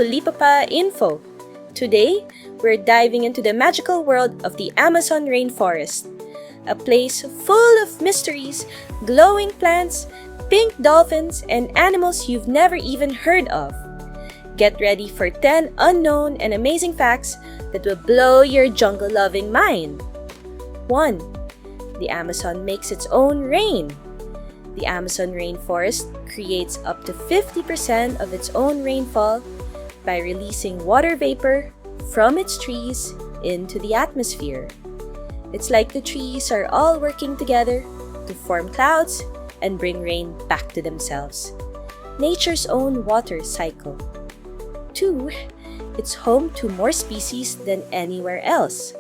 to Lipapaa Info. Today, we're diving into the magical world of the Amazon rainforest. A place full of mysteries, glowing plants, pink dolphins, and animals you've never even heard of. Get ready for 10 unknown and amazing facts that will blow your jungle-loving mind. 1. The Amazon makes its own rain. The Amazon rainforest creates up to 50% of its own rainfall by releasing water vapor from its trees into the atmosphere. It's like the trees are all working together to form clouds and bring rain back to themselves. Nature's own water cycle. 2. It's home to more species than anywhere else.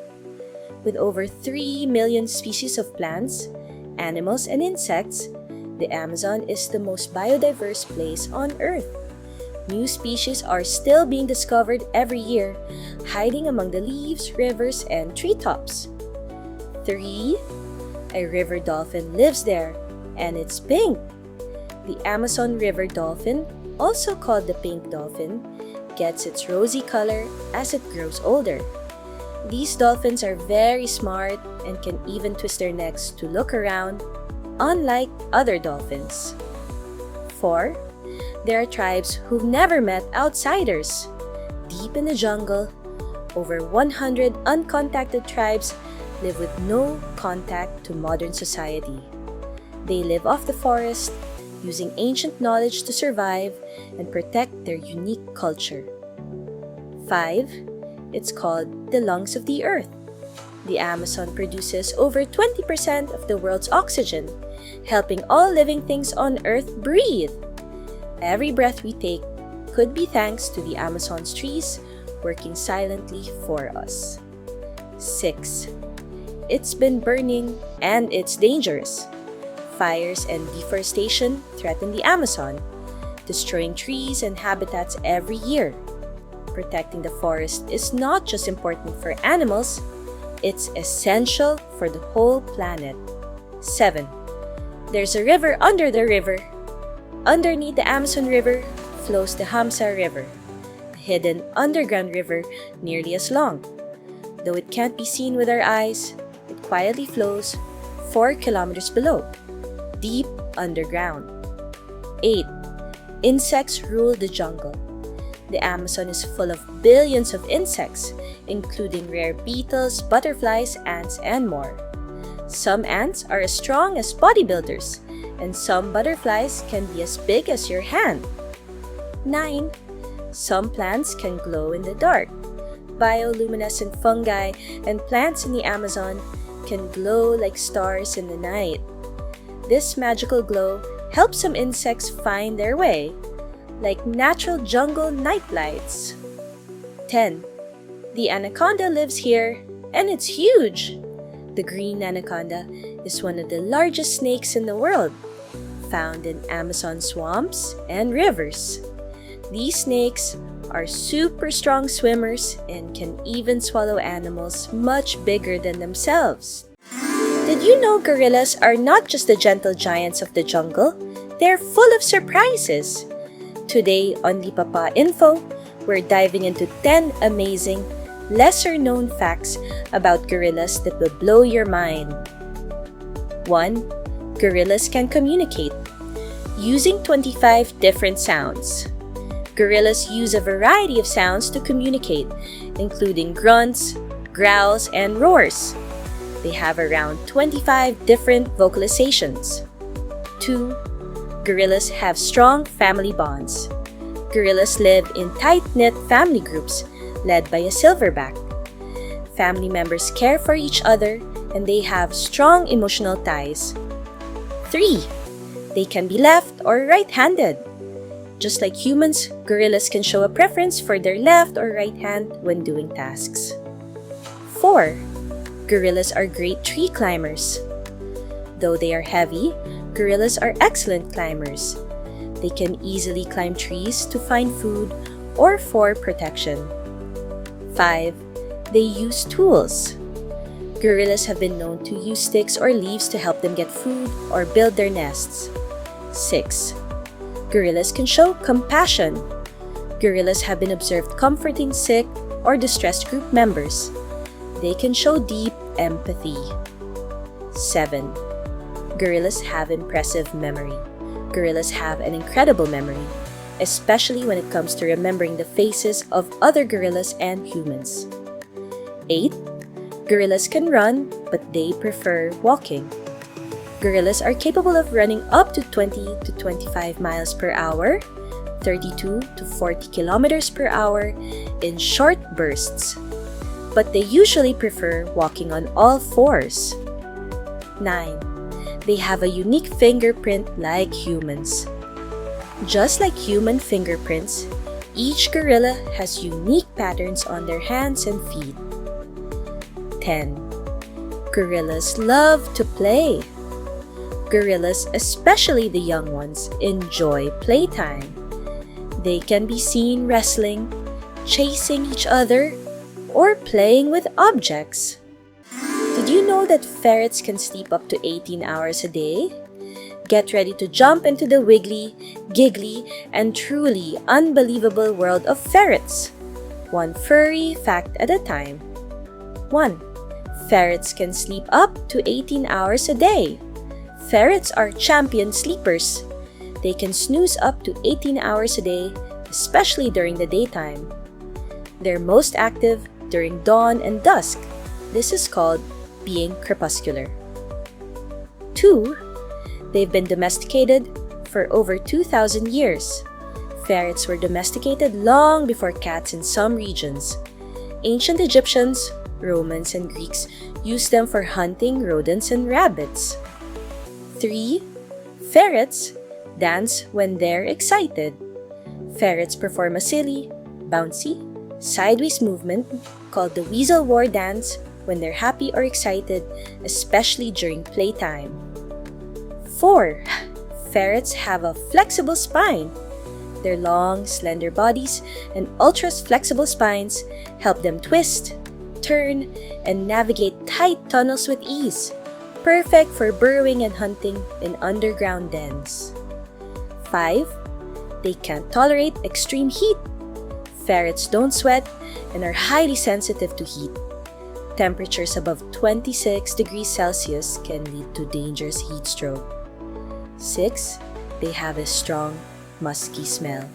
With over 3 million species of plants, animals, and insects, the Amazon is the most biodiverse place on Earth. New species are still being discovered every year, hiding among the leaves, rivers, and treetops. 3. A river dolphin lives there, and it's pink. The Amazon river dolphin, also called the pink dolphin, gets its rosy color as it grows older. These dolphins are very smart and can even twist their necks to look around, unlike other dolphins. 4. There are tribes who've never met outsiders. Deep in the jungle, over 100 uncontacted tribes live with no contact to modern society. They live off the forest, using ancient knowledge to survive and protect their unique culture. 5. It's called the lungs of the earth. The Amazon produces over 20% of the world's oxygen, helping all living things on Earth breathe. Every breath we take could be thanks to the Amazon's trees working silently for us. 6. It's been burning and it's dangerous. Fires and deforestation threaten the Amazon, destroying trees and habitats every year. Protecting the forest is not just important for animals, it's essential for the whole planet. 7. There's a river under the river. Underneath the Amazon River flows the Hamsa River, a hidden underground river nearly as long. Though it can't be seen with our eyes, it quietly flows 4 kilometers below, deep underground. 8. Insects rule the jungle. The Amazon is full of billions of insects, including rare beetles, butterflies, ants, and more. Some ants are as strong as bodybuilders, and some butterflies can be as big as your hand. 9. Some plants can glow in the dark. Bioluminescent fungi and plants in the Amazon can glow like stars in the night. This magical glow helps some insects find their way, like natural jungle nightlights. 10. The anaconda lives here, and it's huge. The green anaconda is one of the largest snakes in the world, found in Amazon swamps and rivers. These snakes are super strong swimmers and can even swallow animals much bigger than themselves. Did you know gorillas are not just the gentle giants of the jungle? They're full of surprises. Today on Lipapaa Info, we're diving into 10 amazing, lesser-known facts about gorillas that will blow your mind. 1. Gorillas can communicate using 25 different sounds. Gorillas use a variety of sounds to communicate, including grunts, growls, and roars. They have around 25 different vocalizations. 2. Gorillas have strong family bonds. Gorillas live in tight-knit family groups led by a silverback. Family members care for each other and they have strong emotional ties. 3. They can be left or right-handed. Just like humans, gorillas can show a preference for their left or right hand when doing tasks. 4. Gorillas are great tree climbers. Though they are heavy, gorillas are excellent climbers. They can easily climb trees to find food or for protection. 5. They use tools. Gorillas have been known to use sticks or leaves to help them get food or build their nests. 6. Gorillas can show compassion. Gorillas have been observed comforting sick or distressed group members. They can show deep empathy. 7. Gorillas have impressive memory. Gorillas have an incredible memory, especially when it comes to remembering the faces of other gorillas and humans. 8. Gorillas can run, but they prefer walking. Gorillas are capable of running up to 20 to 25 miles per hour, 32 to 40 kilometers per hour in short bursts, but they usually prefer walking on all fours. 9. They have a unique fingerprint like humans. Just like human fingerprints, each gorilla has unique patterns on their hands and feet. 10. Gorillas love to play. Gorillas, especially the young ones, enjoy playtime. They can be seen wrestling, chasing each other, or playing with objects. Did you know that ferrets can sleep up to 18 hours a day? Get ready to jump into the wiggly, giggly, and truly unbelievable world of ferrets. One furry fact at a time. 1. Ferrets can sleep up to 18 hours a day. Ferrets are champion sleepers. They can snooze up to 18 hours a day, especially during the daytime. They're most active during dawn and dusk. This is called being crepuscular. 2. They've been domesticated for over 2,000 years. Ferrets were domesticated long before cats in some regions. Ancient Egyptians, Romans, and Greeks used them for hunting rodents and rabbits. 3. Ferrets dance when they're excited. Ferrets perform a silly, bouncy, sideways movement called the weasel war dance when they're happy or excited, especially during playtime. 4. Ferrets have a flexible spine. Their long, slender bodies and ultra-flexible spines help them twist, turn, and navigate tight tunnels with ease, perfect for burrowing and hunting in underground dens. 5. They can't tolerate extreme heat. Ferrets don't sweat and are highly sensitive to heat. Temperatures above 26 degrees Celsius can lead to dangerous heat stroke. 6. They have a strong, musky smell.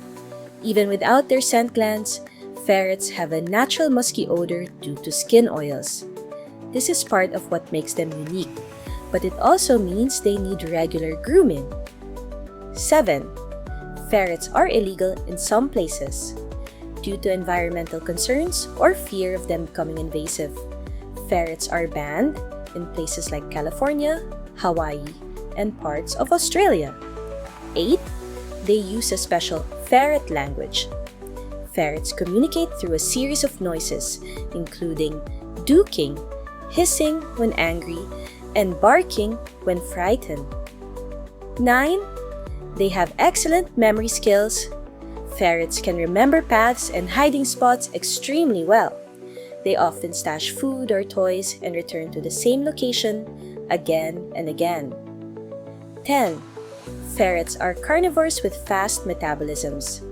Even without their scent glands, ferrets have a natural musky odor due to skin oils. This is part of what makes them unique, but it also means they need regular grooming. 7. Ferrets are illegal in some places due to environmental concerns or fear of them becoming invasive. Ferrets are banned in places like California, Hawaii, and parts of Australia. 8. They use a special ferret language. Ferrets communicate through a series of noises, including duking, hissing when angry, and barking when frightened. 9. They have excellent memory skills. Ferrets can remember paths and hiding spots extremely well. They often stash food or toys and return to the same location again and again. 10. Ferrets are carnivores with fast metabolisms.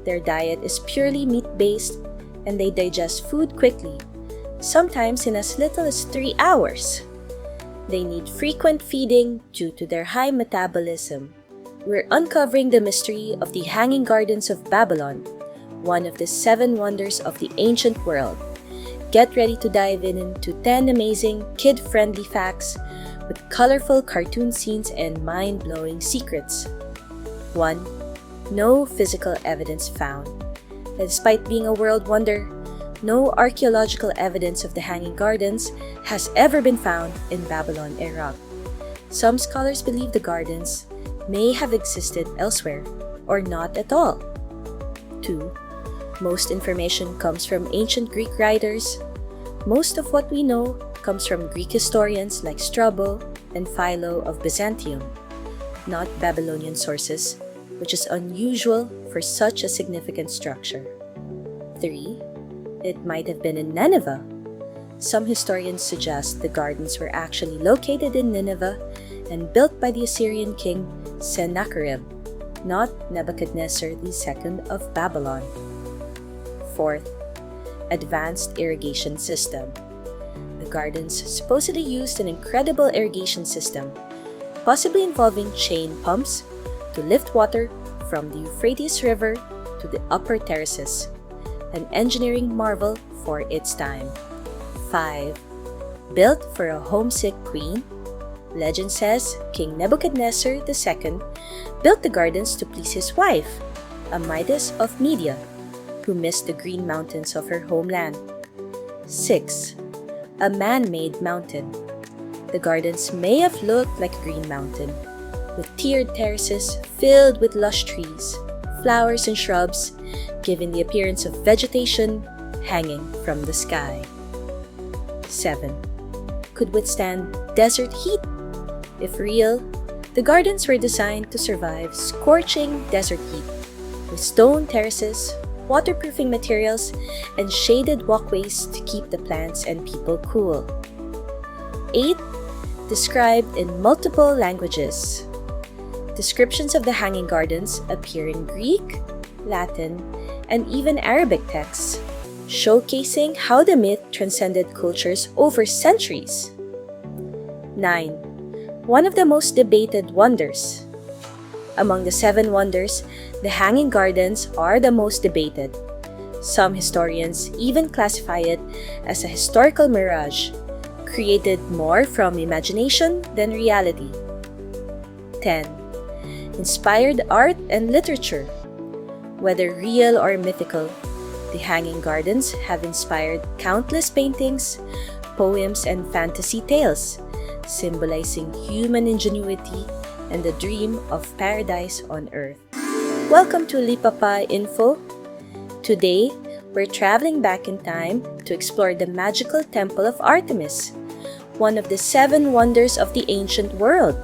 Their diet is purely meat-based and they digest food quickly, sometimes in as little as 3 hours. They need frequent feeding due to their high metabolism. We're uncovering the mystery of the Hanging Gardens of Babylon, one of the 7 wonders of the ancient world. Get ready to dive into 10 amazing, kid-friendly facts with colorful cartoon scenes and mind-blowing secrets. 1. No physical evidence found. Despite being a world wonder, no archaeological evidence of the Hanging Gardens has ever been found in Babylon, Iraq. Some scholars believe the gardens may have existed elsewhere or not at all. 2. Most information comes from ancient Greek writers. Most of what we know comes from Greek historians like Strabo and Philo of Byzantium, not Babylonian sources, which is unusual for such a significant structure. 3. It might have been in Nineveh. Some historians suggest the gardens were actually located in Nineveh and built by the Assyrian king Sennacherib, not Nebuchadnezzar II of Babylon. Fourth, advanced irrigation system. The gardens supposedly used an incredible irrigation system, possibly involving chain pumps to lift water from the Euphrates River to the upper terraces, an engineering marvel for its time. 5. Built for a homesick queen. Legend says King Nebuchadnezzar II built the gardens to please his wife, a Midas of Media, who missed the green mountains of her homeland. 6. A man-made mountain. The gardens may have looked like a green mountain, with tiered terraces filled with lush trees, flowers and shrubs, giving the appearance of vegetation hanging from the sky. 7. Could withstand desert heat. If real, the gardens were designed to survive scorching desert heat, with stone terraces, waterproofing materials, and shaded walkways to keep the plants and people cool. 8. Described in multiple languages. Descriptions of the hanging gardens appear in Greek, Latin, and even Arabic texts, showcasing how the myth transcended cultures over centuries. 9. One of the most debated wonders. Among the 7 wonders, the hanging gardens are the most debated. Some historians even classify it as a historical mirage, created more from imagination than reality. 10. Inspired art and literature. Whether real or mythical, the hanging gardens have inspired countless paintings, poems, and fantasy tales, symbolizing human ingenuity and the dream of paradise on earth. Welcome to Lipapaa Info. Today, we're traveling back in time to explore the magical Temple of Artemis, one of the 7 wonders of the ancient world.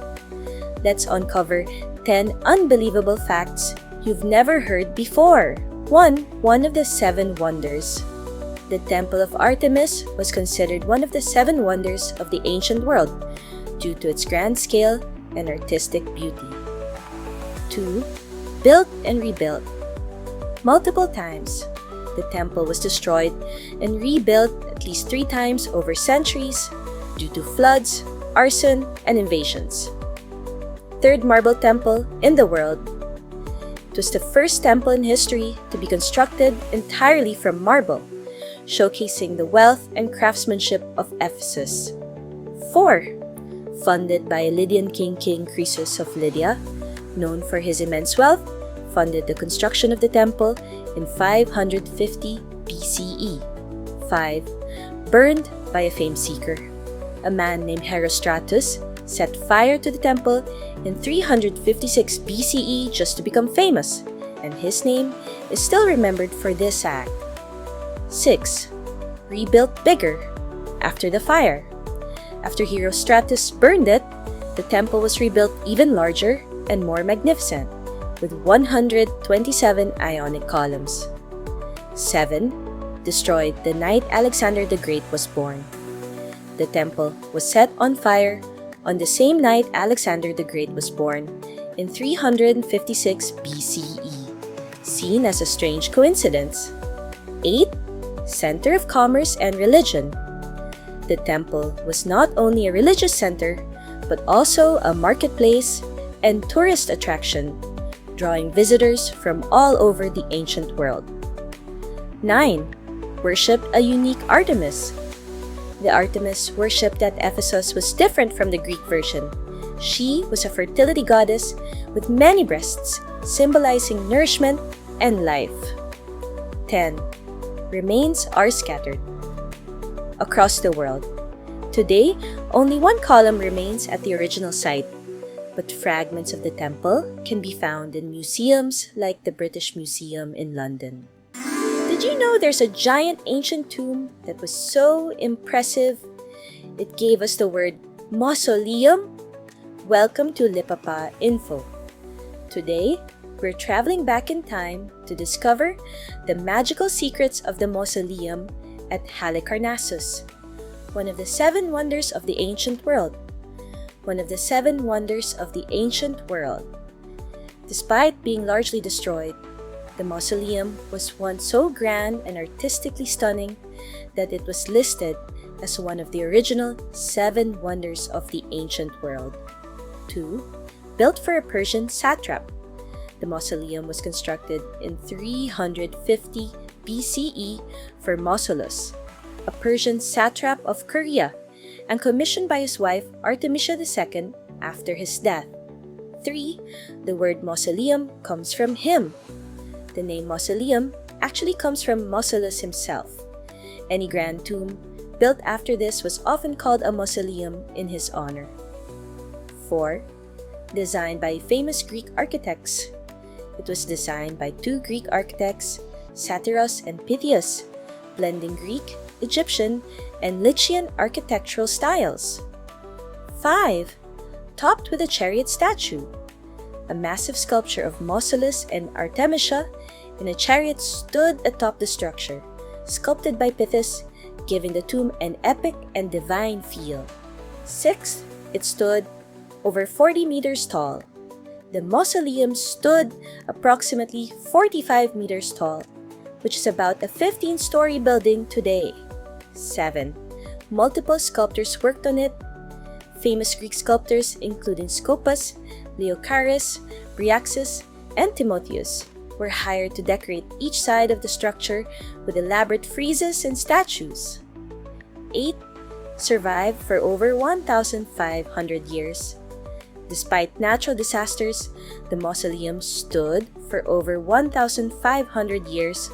Let's uncover 10 unbelievable facts you've never heard before. 1. One of the 7 wonders. The Temple of Artemis was considered one of the 7 wonders of the ancient world due to its grand scale and artistic beauty. 2. Built and rebuilt. Multiple times, the temple was destroyed and rebuilt at least 3 times over centuries due to floods, arson, and invasions. 3rd marble temple in the world. It was the first temple in history to be constructed entirely from marble, showcasing the wealth and craftsmanship of Ephesus. 4. Funded by Lydian King Croesus of Lydia, known for his immense wealth, funded the construction of the temple in 550 BCE. 5. Burned by a fame seeker. A man named Herostratus set fire to the temple in 356 BCE just to become famous, and his name is still remembered for this act. 6. Rebuilt bigger after the fire. After Herostratus burned it, the temple was rebuilt even larger and more magnificent, with 127 Ionic columns. 7. Destroyed the night Alexander the Great was born. The temple was set on fire on the same night Alexander the Great was born in 356 BCE, seen as a strange coincidence. 8. Center of commerce and religion. The temple was not only a religious center, but also a marketplace and tourist attraction, drawing visitors from all over the ancient world. 9. Worshipped a unique Artemis. The Artemis worshipped at Ephesus was different from the Greek version. She was a fertility goddess with many breasts, symbolizing nourishment and life. 10. Remains are scattered across the world. Today, only 1 column remains at the original site, but fragments of the temple can be found in museums like the British Museum in London. Did you know there's a giant ancient tomb that was so impressive it gave us the word mausoleum? Welcome to Lipapaa Info. Today, we're traveling back in time to discover the magical secrets of the mausoleum at Halicarnassus, one of the 7 wonders of the ancient world. One of the 7 wonders of the ancient world. Despite being largely destroyed, The mausoleum was once so grand and artistically stunning that it was listed as one of the original 7 wonders of the ancient world. 2. Built for a Persian satrap. The mausoleum was constructed in 350 BCE for Mausolus, a Persian satrap of Korea, and commissioned by his wife Artemisia II after his death. 3. The word mausoleum comes from him. The name mausoleum actually comes from Mausolus himself. Any grand tomb built after this was often called a mausoleum in his honor. 4. Designed by famous Greek architects. It was designed by 2 Greek architects, Satyros and Pythias, blending Greek, Egyptian, and Lycian architectural styles. 5. Topped with a chariot statue. A massive sculpture of Mausolus and Artemisia in a chariot stood atop the structure, sculpted by Pythias, giving the tomb an epic and divine feel. 6. It stood over 40 meters tall. The mausoleum stood approximately 45 meters tall, which is about a 15-story building today. 7. Multiple sculptors worked on it. Famous Greek sculptors including Scopas, Leocharis, Bryaxis, and Timotheus were hired to decorate each side of the structure with elaborate friezes and statues. 8. Survived for over 1,500 years. Despite natural disasters, the mausoleum stood for over 1,500 years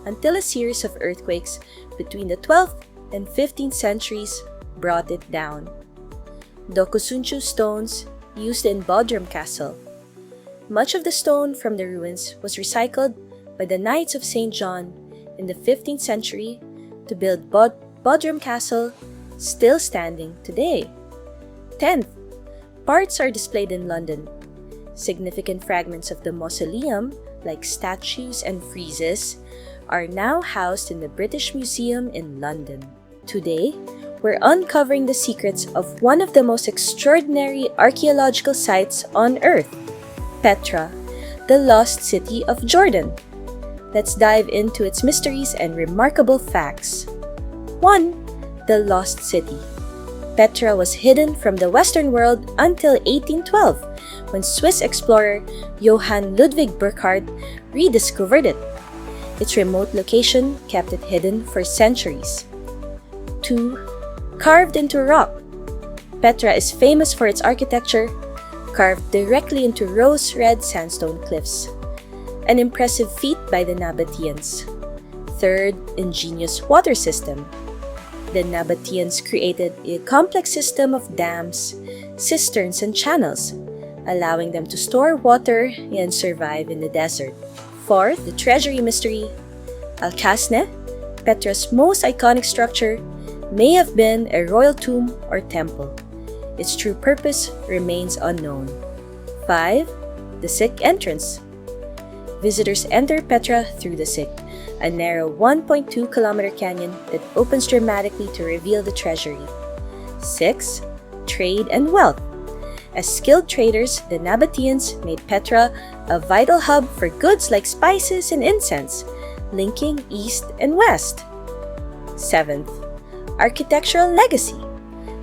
until a series of earthquakes between the 12th and 15th centuries brought it down. Dokusunchu stones used in Bodrum Castle. Much of the stone from the ruins was recycled by the Knights of St. John in the 15th century to build Bodrum Castle, still standing today. 10th, parts are displayed in London. Significant fragments of the mausoleum, like statues and friezes, are now housed in the British Museum in London. Today, we're uncovering the secrets of one of the most extraordinary archaeological sites on Earth, Petra, the lost city of Jordan. Let's dive into its mysteries and remarkable facts. 1. The lost city. Petra was hidden from the Western world until 1812, when Swiss explorer Johann Ludwig Burckhardt rediscovered it. Its remote location kept it hidden for centuries. 2. Carved into rock. Petra is famous for its architecture, carved directly into rose-red sandstone cliffs, an impressive feat by the Nabateans. 3rd, ingenious water system. The Nabateans created a complex system of dams, cisterns, and channels, allowing them to store water and survive in the desert. 4th, the treasury mystery. Alcasne, Petra's most iconic structure, may have been a royal tomb or temple. Its true purpose remains unknown. 5. The Sick entrance. Visitors enter Petra through the Sick, a narrow 1.2-kilometer canyon that opens dramatically to reveal the treasury. 6. Trade and wealth. As skilled traders, the Nabateans made Petra a vital hub for goods like spices and incense, linking east and west. 7th, architectural legacy.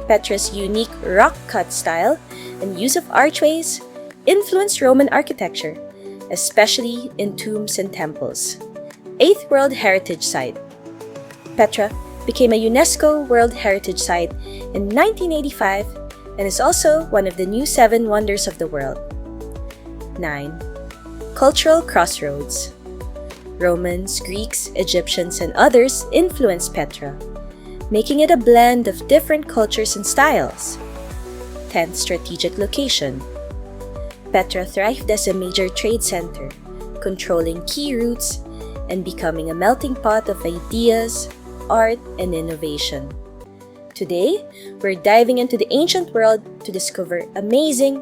Petra's unique rock-cut style and use of archways influenced Roman architecture, especially in tombs and temples. 8th World Heritage Site. Petra became a UNESCO World Heritage Site in 1985 and is also one of the new 7 wonders of the world. 9. Cultural crossroads. Romans, Greeks, Egyptians, and others influenced Petra, making it a blend of different cultures and styles. 10th, strategic location. Petra thrived as a major trade center, controlling key routes and becoming a melting pot of ideas, art, and innovation. Today, we're diving into the ancient world to discover amazing,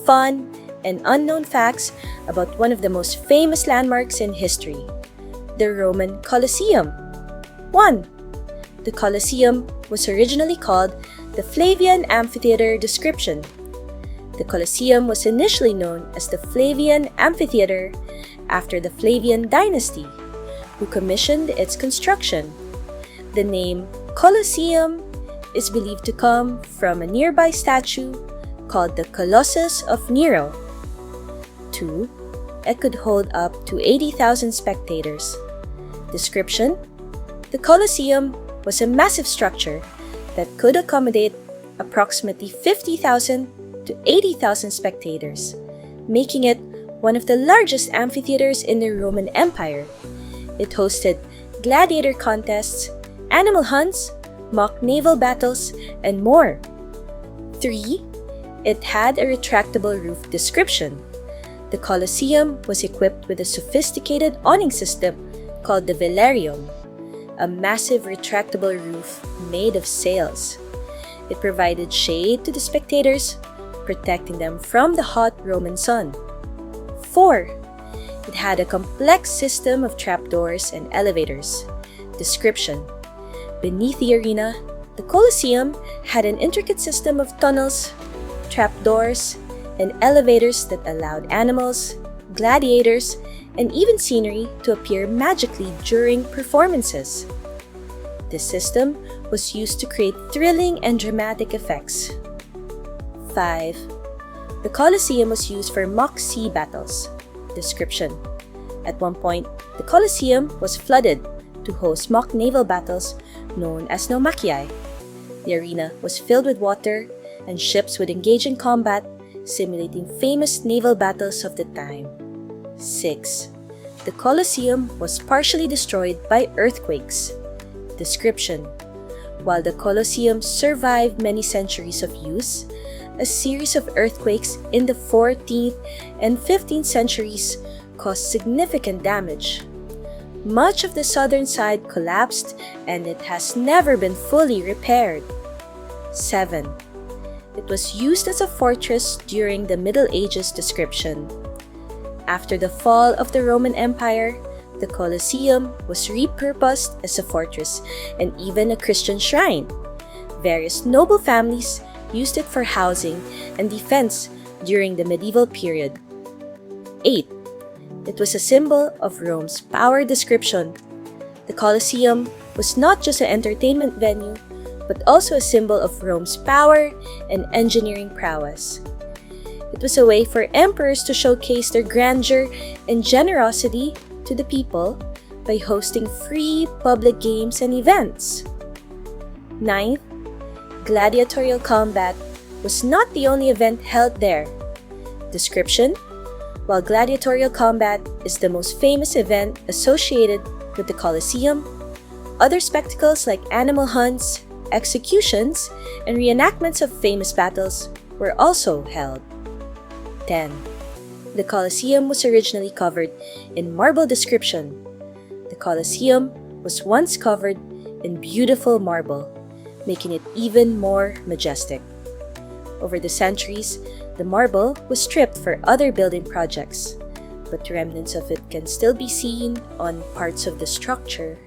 fun, and unknown facts about one of the most famous landmarks in history, the Roman Colosseum. 1. The Colosseum was originally called the Flavian Amphitheater. Description: the Colosseum was initially known as the Flavian Amphitheater after the Flavian dynasty, who commissioned its construction. The name Colosseum is believed to come from a nearby statue called the Colossus of Nero. 2. It could hold up to 80,000 spectators. Description: the Colosseum was a massive structure that could accommodate approximately 50,000 to 80,000 spectators, making it one of the largest amphitheaters in the Roman Empire. It hosted gladiator contests, animal hunts, mock naval battles, and more. 3. It had a retractable roof. Description: the Colosseum was equipped with a sophisticated awning system called the velarium, a massive retractable roof made of sails. It provided shade to the spectators, protecting them from the hot Roman sun. 4. It had a complex system of trapdoors and elevators. Description: beneath the arena, the Colosseum had an intricate system of tunnels, trapdoors, and elevators that allowed animals, gladiators, and even scenery to appear magically during performances. This system was used to create thrilling and dramatic effects. 5. The Colosseum was used for mock sea battles. Description: at one point, the Colosseum was flooded to host mock naval battles known as naumachiae. The arena was filled with water, and ships would engage in combat, simulating famous naval battles of the time. 6. The Colosseum was partially destroyed by earthquakes. Description: while the Colosseum survived many centuries of use, a series of earthquakes in the 14th and 15th centuries caused significant damage. Much of the southern side collapsed, and it has never been fully repaired. 7. It was used as a fortress during the Middle Ages. Description: after the fall of the Roman Empire, the Colosseum was repurposed as a fortress and even a Christian shrine. Various noble families used it for housing and defense during the medieval period. 8. It was a symbol of Rome's power. Description: the Colosseum was not just an entertainment venue, but also a symbol of Rome's power and engineering prowess. It was a way for emperors to showcase their grandeur and generosity to the people by hosting free public games and events. 9th, gladiatorial combat was not the only event held there. Description: while gladiatorial combat is the most famous event associated with the Colosseum, other spectacles like animal hunts, executions, and reenactments of famous battles were also held. 10. The Colosseum was originally covered in marble. Description: the Colosseum was once covered in beautiful marble, making it even more majestic. Over the centuries, the marble was stripped for other building projects, but remnants of it can still be seen on parts of the structure.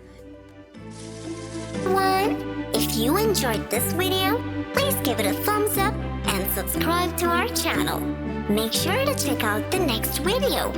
If you enjoyed this video, please give it a thumbs up and subscribe to our channel. Make sure to check out the next video.